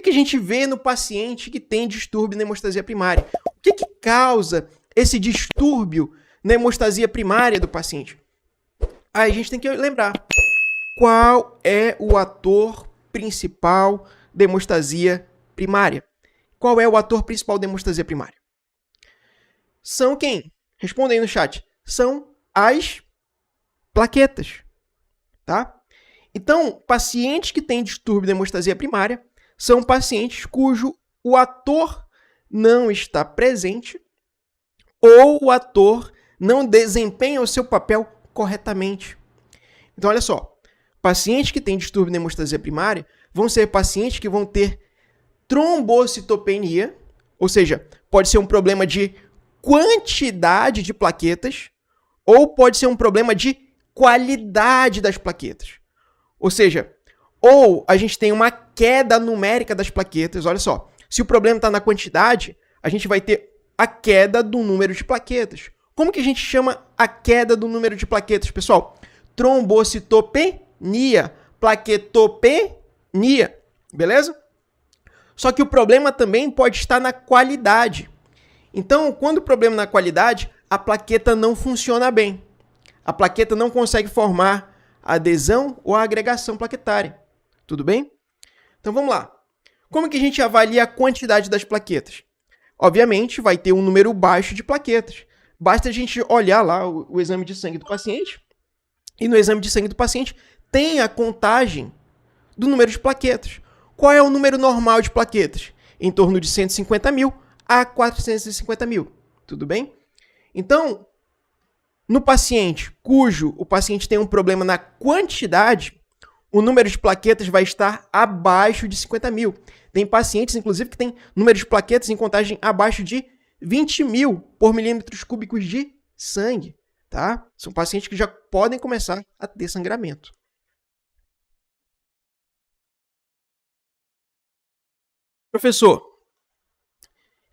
que a gente vê no paciente que tem distúrbio na hemostasia primária? O que causa esse distúrbio na hemostasia primária do paciente? Aí a gente tem que lembrar qual é o ator principal da hemostasia primária. Qual é o ator principal da hemostasia primária? São quem? Responda aí no chat. São as plaquetas, tá? Então, pacientes que têm distúrbio da hemostasia primária são pacientes cujo o ator não está presente ou o ator não desempenha o seu papel corretamente. Então, olha só, pacientes que têm distúrbio da hemostasia primária vão ser pacientes que vão ter trombocitopenia, ou seja, pode ser um problema de quantidade de plaquetas ou pode ser um problema de qualidade das plaquetas. Ou seja, ou a gente tem uma queda numérica das plaquetas, olha só, se o problema está na quantidade, a gente vai ter a queda do número de plaquetas. Como que a gente chama a queda do número de plaquetas, pessoal? Trombocitopenia, plaquetopenia, beleza? Só que o problema também pode estar na qualidade. Então, quando o problema é na qualidade, a plaqueta não funciona bem. A plaqueta não consegue formar a adesão ou a agregação plaquetária. Tudo bem? Então, vamos lá. Como que a gente avalia a quantidade das plaquetas? Obviamente, vai ter um número baixo de plaquetas. Basta a gente olhar lá o exame de sangue do paciente e no exame de sangue do paciente tem a contagem do número de plaquetas. Qual é o número normal de plaquetas? Em torno de 150 mil a 450 mil. Tudo bem? Então, no paciente cujo o paciente tem um problema na quantidade, o número de plaquetas vai estar abaixo de 50 mil. Tem pacientes, inclusive, que têm número de plaquetas em contagem abaixo de 20 mil por milímetros cúbicos de sangue. Tá? São pacientes que já podem começar a ter sangramento. Professor,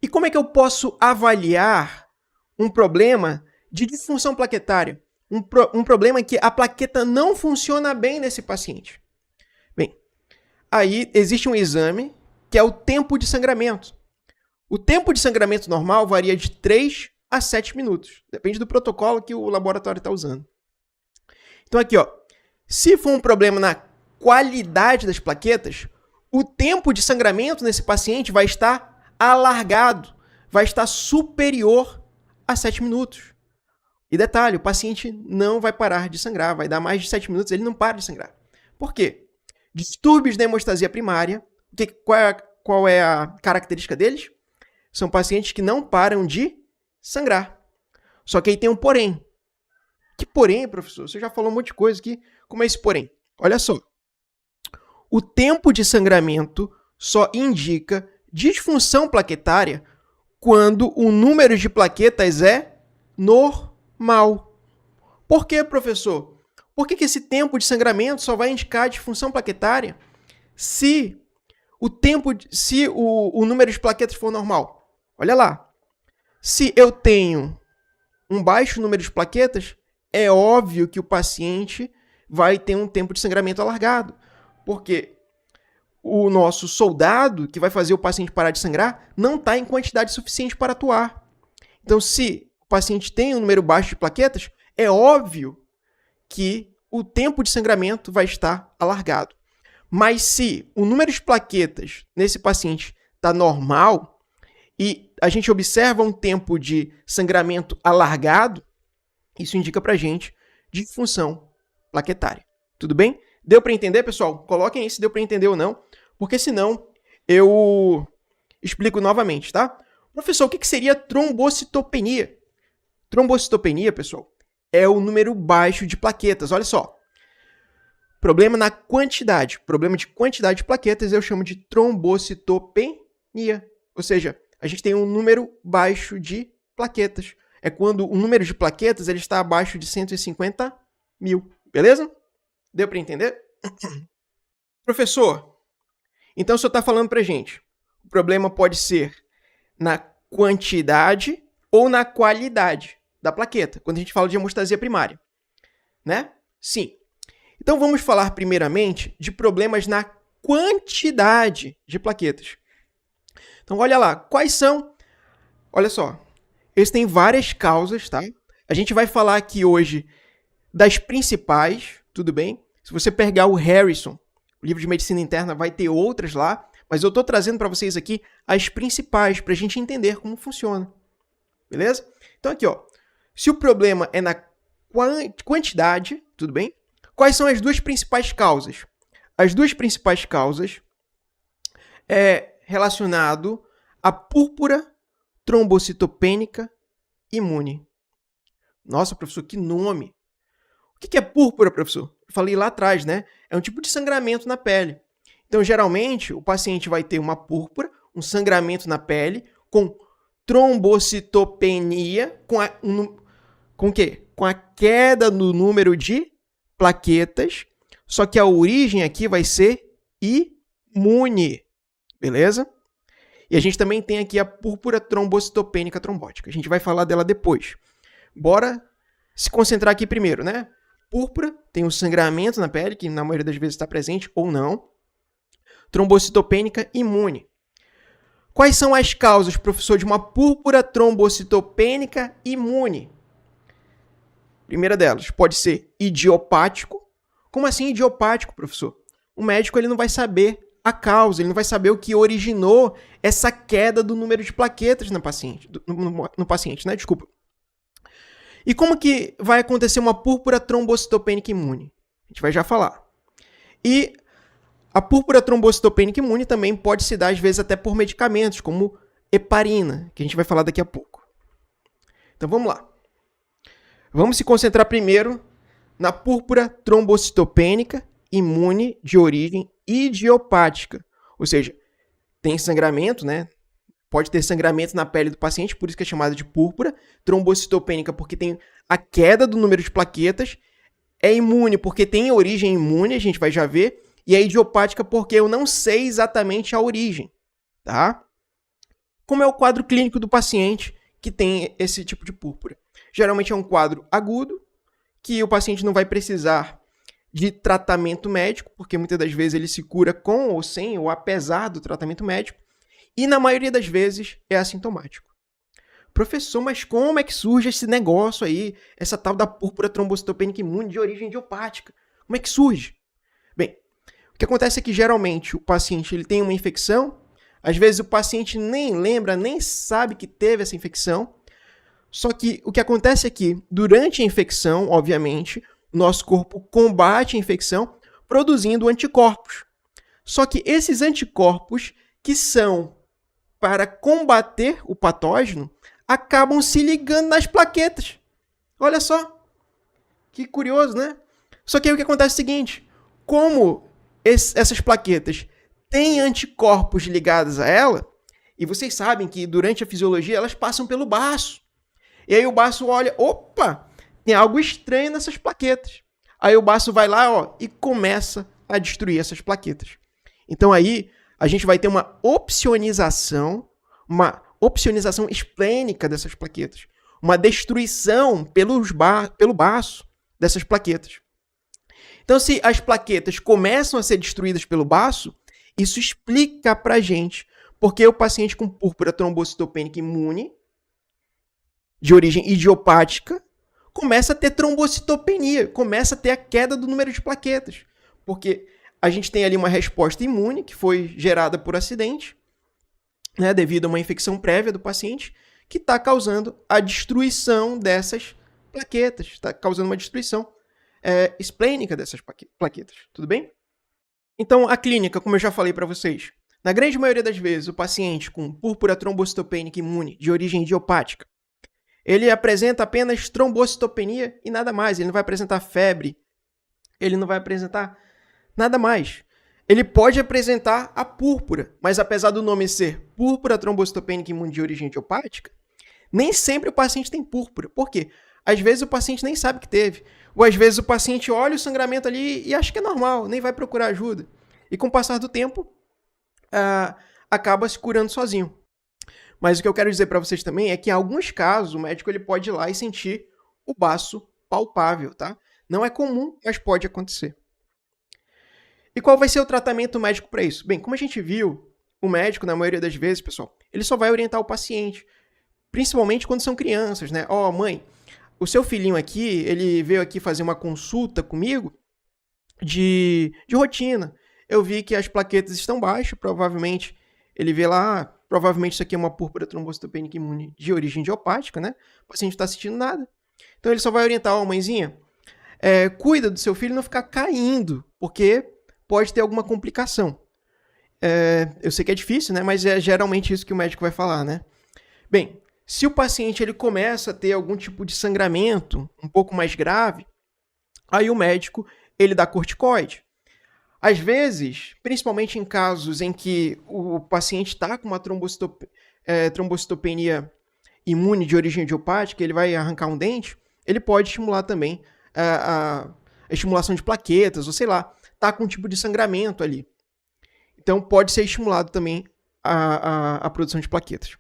e como é que eu posso avaliar um problema de disfunção plaquetária? Um problema que a plaqueta não funciona bem nesse paciente. Bem, aí existe um exame que é o tempo de sangramento. O tempo de sangramento normal varia de 3 a 7 minutos. Depende do protocolo que o laboratório está usando. Então aqui, ó, se for um problema na qualidade das plaquetas, o tempo de sangramento nesse paciente vai estar alargado, vai estar superior a 7 minutos. E detalhe, o paciente não vai parar de sangrar, vai dar mais de 7 minutos, ele não para de sangrar. Por quê? Distúrbios da hemostasia primária, qual é a característica deles? São pacientes que não param de sangrar. Só que aí tem um porém. Que porém, professor? Você já falou um monte de coisa aqui. Como é esse porém? Olha só. O tempo de sangramento só indica disfunção plaquetária quando o número de plaquetas é normal. Por quê, professor? Por que esse tempo de sangramento só vai indicar disfunção plaquetária se o número de plaquetas for normal? Olha lá. Se eu tenho um baixo número de plaquetas, é óbvio que o paciente vai ter um tempo de sangramento alargado. Porque o nosso soldado, que vai fazer o paciente parar de sangrar, não está em quantidade suficiente para atuar. Então, se o paciente tem um número baixo de plaquetas, é óbvio que o tempo de sangramento vai estar alargado. Mas se o número de plaquetas nesse paciente está normal e a gente observa um tempo de sangramento alargado, isso indica para a gente disfunção plaquetária. Tudo bem? Deu para entender, pessoal? Coloquem aí se deu para entender ou não, porque senão eu explico novamente, tá? Professor, o que seria trombocitopenia? Trombocitopenia, pessoal, é o número baixo de plaquetas. Olha só. Problema na quantidade. Problema de quantidade de plaquetas eu chamo de trombocitopenia. Ou seja, a gente tem um número baixo de plaquetas. É quando o número de plaquetas ele está abaixo de 150 mil. Beleza? Deu para entender? Professor, então o senhor está falando para a gente. O problema pode ser na quantidade ou na qualidade da plaqueta, quando a gente fala de hemostasia primária. Né? Sim. Então vamos falar primeiramente de problemas na quantidade de plaquetas. Então, olha lá, quais são... Olha só, eles têm várias causas, tá? A gente vai falar aqui hoje das principais, tudo bem? Se você pegar o Harrison, o livro de medicina interna, vai ter outras lá, mas eu estou trazendo para vocês aqui as principais, para a gente entender como funciona. Beleza? Então aqui, ó, se o problema é na quantidade, tudo bem? Quais são as duas principais causas? As duas principais causas é relacionado à púrpura trombocitopênica imune. Nossa, professor, que nome! O que é púrpura, professor? Eu falei lá atrás, né? É um tipo de sangramento na pele. Então, geralmente, o paciente vai ter uma púrpura, um sangramento na pele, com trombocitopenia, com o quê? Com a queda no número de plaquetas, só que a origem aqui vai ser imune, beleza? E a gente também tem aqui a púrpura trombocitopênica trombótica. A gente vai falar dela depois. Bora se concentrar aqui primeiro, né? Púrpura tem o sangramento na pele, que na maioria das vezes está presente ou não. Trombocitopênica imune. Quais são as causas, professor, de uma púrpura trombocitopênica imune? Primeira delas, pode ser idiopático. Como assim idiopático, professor? O médico ele não vai saber a causa, ele não vai saber o que originou essa queda do número de plaquetas no paciente, né? Desculpa. E como que vai acontecer uma púrpura trombocitopênica imune? A gente vai já falar. E a púrpura trombocitopênica imune também pode se dar, às vezes, até por medicamentos, como heparina, que a gente vai falar daqui a pouco. Então, vamos lá. Vamos se concentrar primeiro na púrpura trombocitopênica imune de origem idiopática. Ou seja, tem sangramento, né? Pode ter sangramento na pele do paciente, por isso que é chamada de púrpura. Trombocitopênica, porque tem a queda do número de plaquetas. É imune, porque tem origem imune, a gente vai já ver. E é idiopática, porque eu não sei exatamente a origem, tá? Como é o quadro clínico do paciente que tem esse tipo de púrpura? Geralmente é um quadro agudo, que o paciente não vai precisar de tratamento médico, porque muitas das vezes ele se cura com ou sem, ou apesar do tratamento médico. E na maioria das vezes é assintomático. Professor, mas como é que surge esse negócio aí, essa tal da púrpura trombocitopênica imune de origem idiopática? Como é que surge? Bem, o que acontece é que geralmente o paciente ele tem uma infecção, às vezes o paciente nem lembra, nem sabe que teve essa infecção, só que o que acontece é que durante a infecção, obviamente, o nosso corpo combate a infecção produzindo anticorpos. Só que esses anticorpos que são para combater o patógeno, acabam se ligando nas plaquetas. Olha só. Que curioso, né? Só que aí o que acontece é o seguinte, como essas plaquetas têm anticorpos ligados a ela, e vocês sabem que durante a fisiologia elas passam pelo baço. E aí o baço olha, opa, tem algo estranho nessas plaquetas. Aí o baço vai lá, ó, e começa a destruir essas plaquetas. Então aí a gente vai ter uma opsonização esplênica dessas plaquetas. Uma destruição pelo baço dessas plaquetas. Então, se as plaquetas começam a ser destruídas pelo baço, isso explica pra gente porque o paciente com púrpura trombocitopênica imune, de origem idiopática, começa a ter trombocitopenia, começa a ter a queda do número de plaquetas. Porque a gente tem ali uma resposta imune que foi gerada por acidente, né, devido a uma infecção prévia do paciente, que está causando a destruição dessas plaquetas, está causando uma destruição esplênica dessas plaquetas. Tudo bem? Então, a clínica, como eu já falei para vocês, na grande maioria das vezes, o paciente com púrpura trombocitopênica imune de origem idiopática, ele apresenta apenas trombocitopenia e nada mais. Ele não vai apresentar febre, ele não vai apresentar nada mais. Ele pode apresentar a púrpura, mas apesar do nome ser púrpura trombocitopênica imune de origem idiopática, nem sempre o paciente tem púrpura. Por quê? Às vezes o paciente nem sabe que teve. Ou às vezes o paciente olha o sangramento ali e acha que é normal, nem vai procurar ajuda. E com o passar do tempo, acaba se curando sozinho. Mas o que eu quero dizer para vocês também é que em alguns casos o médico ele pode ir lá e sentir o baço palpável, tá? Não é comum, mas pode acontecer. E qual vai ser o tratamento médico para isso? Bem, como a gente viu, o médico, na maioria das vezes, pessoal, ele só vai orientar o paciente, principalmente quando são crianças, né? Ó, mãe, o seu filhinho aqui, ele veio aqui fazer uma consulta comigo de rotina. Eu vi que as plaquetas estão baixas, provavelmente ele vê lá, provavelmente isso aqui é uma púrpura trombocitopênica imune de origem idiopática, né? O paciente não está sentindo nada. Então ele só vai orientar, ó, mãezinha, cuida do seu filho não ficar caindo, porque pode ter alguma complicação. Eu sei que é difícil, né? Mas é geralmente isso que o médico vai falar, né? Bem, se o paciente ele começa a ter algum tipo de sangramento um pouco mais grave, aí o médico ele dá corticoide. Às vezes, principalmente em casos em que o paciente está com uma trombocitopenia imune de origem idiopática, ele vai arrancar um dente, ele pode estimular também a estimulação de plaquetas, ou sei lá, está com um tipo de sangramento ali. Então, pode ser estimulado também a produção de plaquetas.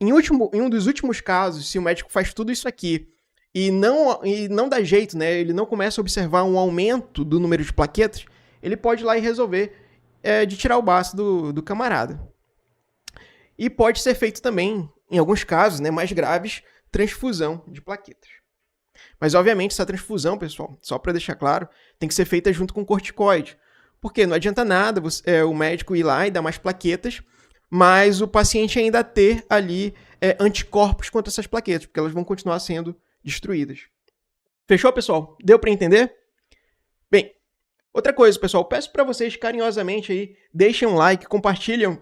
Em um dos últimos casos, se o médico faz tudo isso aqui e não dá jeito, né, ele não começa a observar um aumento do número de plaquetas, ele pode ir lá e resolver de tirar o baço do camarada. E pode ser feito também, em alguns casos, né, mais graves, transfusão de plaquetas. Mas, obviamente, essa transfusão, pessoal, só para deixar claro, tem que ser feita junto com corticoide. Porque não adianta nada o médico ir lá e dar mais plaquetas, mas o paciente ainda ter ali anticorpos contra essas plaquetas, porque elas vão continuar sendo destruídas. Fechou, pessoal? Deu para entender? Bem, outra coisa, pessoal, peço para vocês carinhosamente aí, deixem um like, compartilhem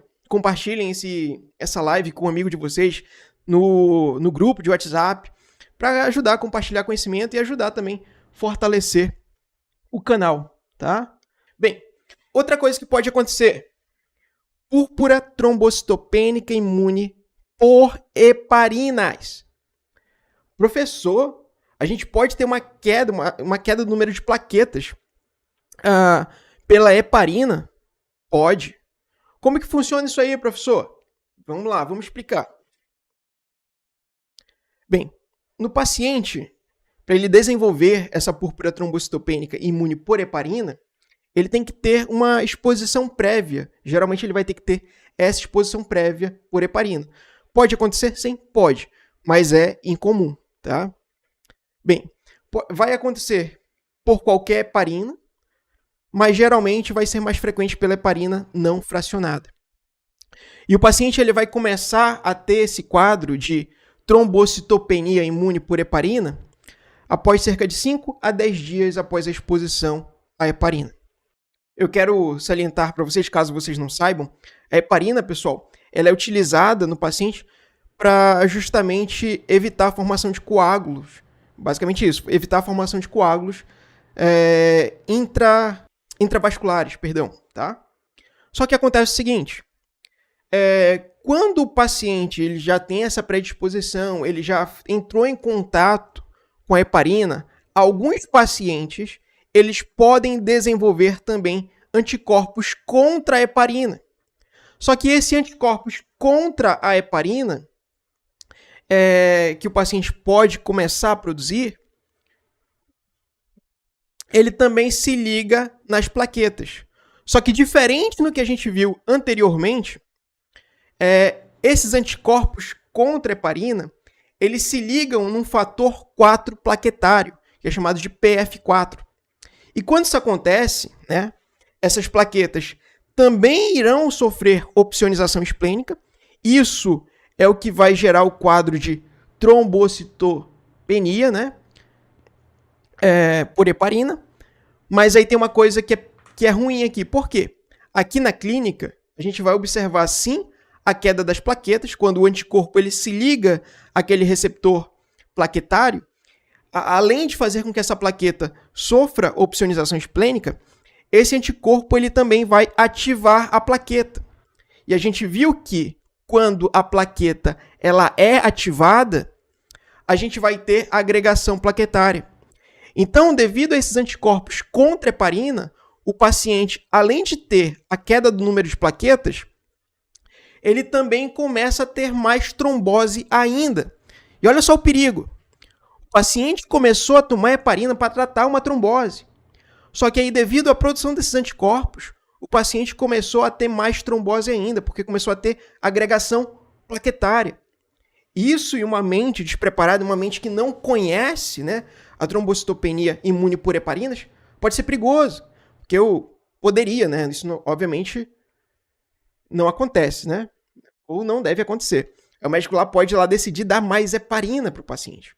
essa live com um amigo de vocês no grupo de WhatsApp, para ajudar a compartilhar conhecimento e ajudar também a fortalecer o canal, tá? Bem, outra coisa que pode acontecer, púrpura trombocitopênica imune por heparinas. Professor, a gente pode ter uma queda do número de plaquetas pela heparina? Pode. Como que funciona isso aí, professor? Vamos lá, vamos explicar. Bem, no paciente, para ele desenvolver essa púrpura trombocitopênica imune por heparina, ele tem que ter uma exposição prévia. Geralmente ele vai ter que ter essa exposição prévia por heparina. Pode acontecer? Sim, pode, mas é incomum, tá? Bem, vai acontecer por qualquer heparina, mas geralmente vai ser mais frequente pela heparina não fracionada. E o paciente ele vai começar a ter esse quadro de trombocitopenia imune por heparina após cerca de 5 a 10 dias após a exposição à heparina. Eu quero salientar para vocês, caso vocês não saibam, a heparina, pessoal, ela é utilizada no paciente para justamente evitar a formação de coágulos. Basicamente isso, evitar a formação de coágulos intravasculares, perdão, tá? Só que acontece o seguinte, quando o paciente ele já tem essa predisposição, ele já entrou em contato com a heparina, alguns pacientes eles podem desenvolver também anticorpos contra a heparina. Só que esse anticorpos contra a heparina, que o paciente pode começar a produzir, ele também se liga nas plaquetas. Só que diferente do que a gente viu anteriormente, esses anticorpos contra a heparina, eles se ligam num fator 4 plaquetário, que é chamado de PF4. E quando isso acontece, né, essas plaquetas também irão sofrer opsonização esplênica. Isso é o que vai gerar o quadro de trombocitopenia, né, por heparina. Mas aí tem uma coisa que é ruim aqui. Por quê? Aqui na clínica, a gente vai observar, sim, a queda das plaquetas, quando o anticorpo ele se liga àquele receptor plaquetário. Além de fazer com que essa plaqueta sofra opsonização esplênica, esse anticorpo ele também vai ativar a plaqueta. E a gente viu que quando a plaqueta ela é ativada, a gente vai ter agregação plaquetária. Então, devido a esses anticorpos contra a heparina, o paciente, além de ter a queda do número de plaquetas, ele também começa a ter mais trombose ainda. E olha só o perigo. O paciente começou a tomar heparina para tratar uma trombose. Só que aí, devido à produção desses anticorpos, o paciente começou a ter mais trombose ainda, porque começou a ter agregação plaquetária. Isso em uma mente despreparada, uma mente que não conhece, né, a trombocitopenia imune por heparinas, pode ser perigoso. Porque eu poderia, né? Isso não, obviamente não acontece, né? Ou não deve acontecer. O médico lá pode lá decidir dar mais heparina para o paciente.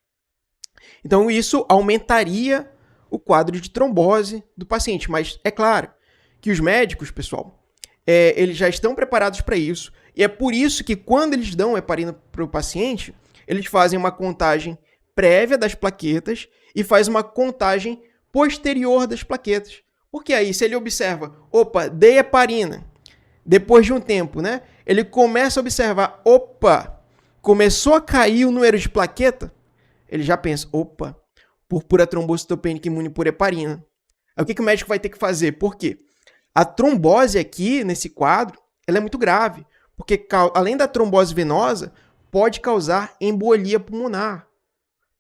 Então isso aumentaria o quadro de trombose do paciente. Mas é claro que os médicos, pessoal, eles já estão preparados para isso. E é por isso que quando eles dão heparina para o paciente, eles fazem uma contagem prévia das plaquetas e faz uma contagem posterior das plaquetas. Porque aí, se ele observa, opa, dei heparina, depois de um tempo, né? Ele começa a observar, opa, começou a cair o número de plaqueta, ele já pensa, opa, púrpura trombocitopênica imune por heparina. Aí o que o médico vai ter que fazer? Por quê? A trombose aqui, nesse quadro, ela é muito grave, porque além da trombose venosa, pode causar embolia pulmonar.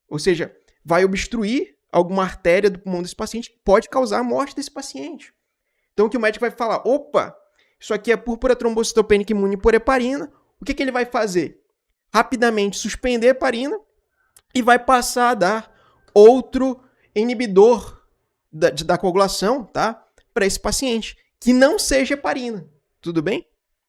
Ou seja, vai obstruir alguma artéria do pulmão desse paciente que pode causar a morte desse paciente. Então o que o médico vai falar, opa, isso aqui é púrpura trombocitopênica imune por heparina, o que ele vai fazer? Rapidamente suspender a heparina e vai passar a dar outro inibidor da coagulação, tá? Para esse paciente, que não seja heparina. Tudo bem?